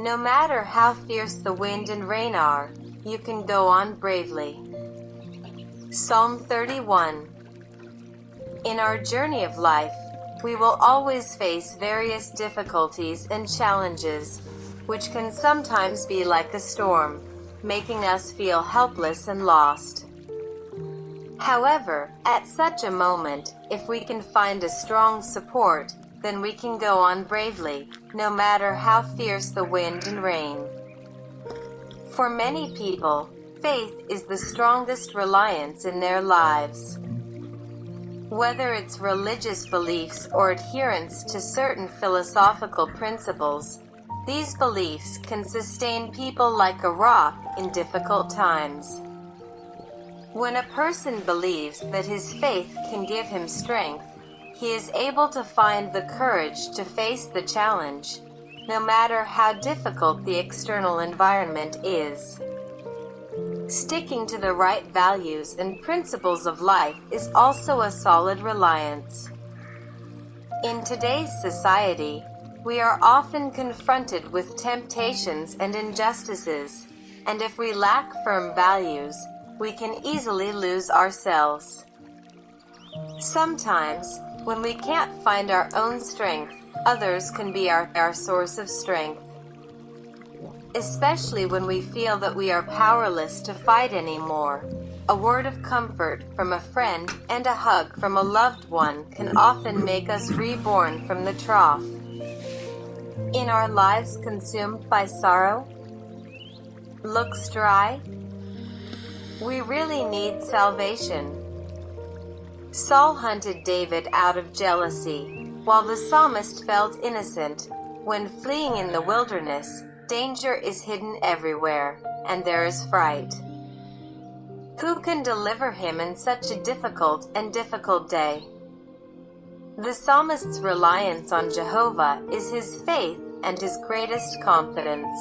No matter how fierce the wind and rain are, you can go on bravely. Psalm 31. In our journey of life, we will always face various difficulties and challenges, which can sometimes be like a storm, making us feel helpless and lost. However, at such a moment, if we can find a strong support, then we can go on bravely, no matter how fierce the wind and rain. For many people, faith is the strongest reliance in their lives. Whether it's religious beliefs or adherence to certain philosophical principles, these beliefs can sustain people like a rock in difficult times. When a person believes that his faith can give him strength, he is able to find the courage to face the challenge, no matter how difficult the external environment is. Sticking to the right values and principles of life is also a solid reliance. In today's society, we are often confronted with temptations and injustices, and if we lack firm values, we can easily lose ourselves. Sometimes, when we can't find our own strength, others can be our source of strength. Especially when we feel that we are powerless to fight anymore, a word of comfort from a friend and a hug from a loved one can often make us reborn from the trough. In our lives consumed by sorrow, looks dry, we really need salvation. Saul hunted David out of jealousy, while the psalmist felt innocent. When fleeing in the wilderness, danger is hidden everywhere, and there is fright. Who can deliver him in such a difficult day? The psalmist's reliance on Jehovah is his faith and his greatest confidence.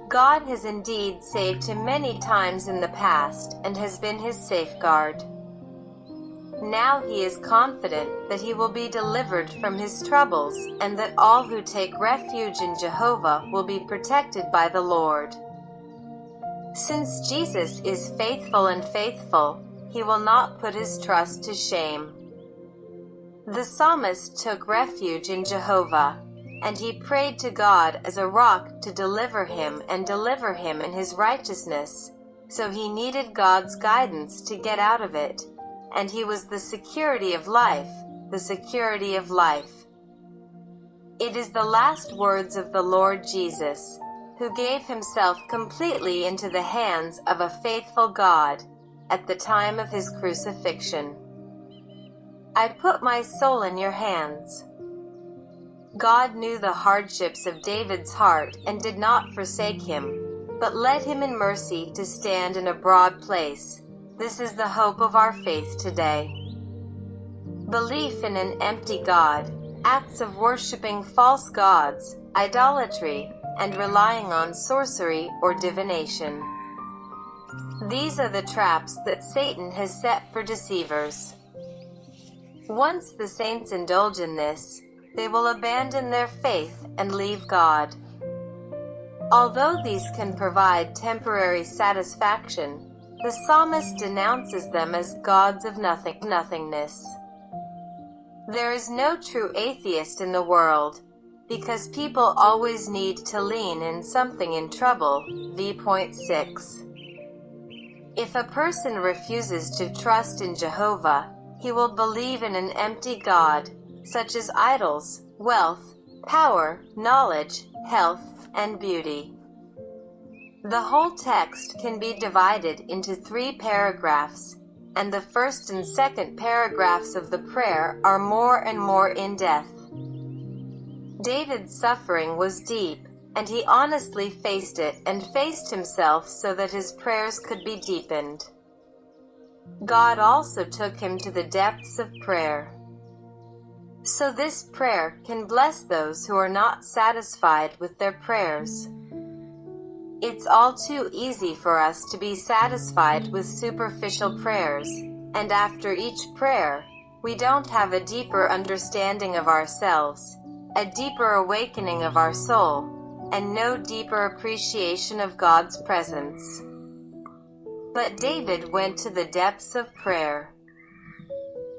God has indeed saved him many times in the past and has been his safeguard. Now he is confident that he will be delivered from his troubles, and that all who take refuge in Jehovah will be protected by the Lord. Since Jesus is faithful and faithful, he will not put his trust to shame. The psalmist took refuge in Jehovah, and he prayed to God as a rock to deliver him and deliver him in his righteousness, so he needed God's guidance to get out of it. And he was the security of life, the security of life. It is the last words of the Lord Jesus, who gave himself completely into the hands of a faithful God, at the time of his crucifixion. I put my soul in your hands. God knew the hardships of David's heart and did not forsake him, but led him in mercy to stand in a broad place. This is the hope of our faith today. Belief in an empty God, acts of worshiping false gods, idolatry, and relying on sorcery or divination. These are the traps that Satan has set for deceivers. Once the saints indulge in this, they will abandon their faith and leave God. Although these can provide temporary satisfaction, the psalmist denounces them as gods of nothingness. There is no true atheist in the world, because people always need to lean in something in trouble. v.6. If a person refuses to trust in Jehovah, he will believe in an empty God, such as idols, wealth, power, knowledge, health, and beauty. The whole text can be divided into 3 paragraphs, and the first and second paragraphs of the prayer are more and more in-depth. David's suffering was deep, and he honestly faced it and faced himself so that his prayers could be deepened. God also took him to the depths of prayer. So this prayer can bless those who are not satisfied with their prayers. It's all too easy for us to be satisfied with superficial prayers, and after each prayer, we don't have a deeper understanding of ourselves, a deeper awakening of our soul, and no deeper appreciation of God's presence. But David went to the depths of prayer.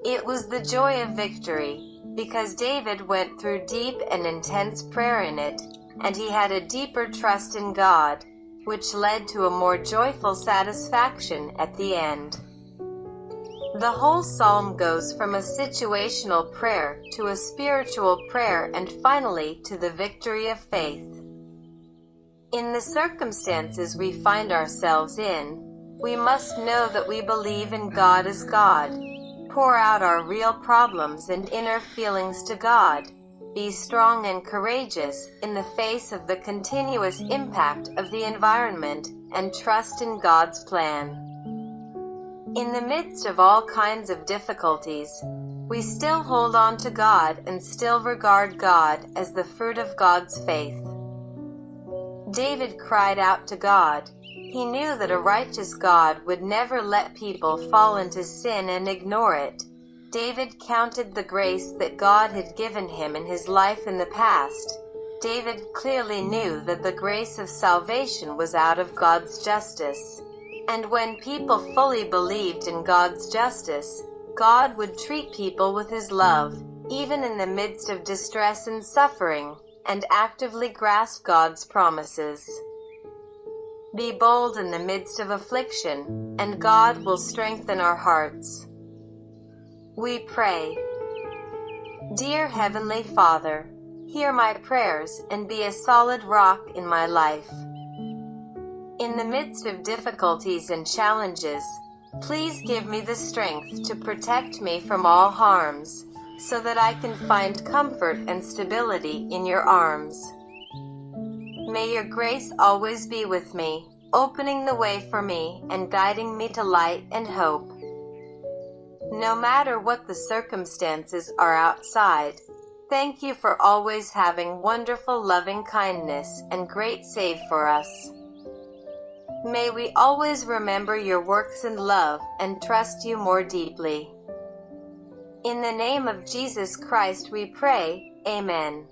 It was the joy of victory, because David went through deep and intense prayer in it, and he had a deeper trust in God, which led to a more joyful satisfaction at the end. The whole psalm goes from a situational prayer to a spiritual prayer and finally to the victory of faith. In the circumstances we find ourselves in, we must know that we believe in God as God, pour out our real problems and inner feelings to God, be strong and courageous in the face of the continuous impact of the environment, and trust in God's plan. In the midst of all kinds of difficulties, we still hold on to God and still regard God as the fruit of God's faith. David cried out to God. He knew that a righteous God would never let people fall into sin and ignore it. David counted the grace that God had given him in his life in the past. David clearly knew that the grace of salvation was out of God's justice. And when people fully believed in God's justice, God would treat people with His love, even in the midst of distress and suffering, and actively grasp God's promises. Be bold in the midst of affliction, and God will strengthen our hearts. We pray. Dear Heavenly Father, hear my prayers and be a solid rock in my life. In the midst of difficulties and challenges, please give me the strength to protect me from all harms, so that I can find comfort and stability in your arms. May your grace always be with me, opening the way for me and guiding me to light and hope. No matter what the circumstances are outside, thank you for always having wonderful loving kindness and great save for us. May we always remember your works and love and trust you more deeply. In the name of Jesus Christ we pray, Amen.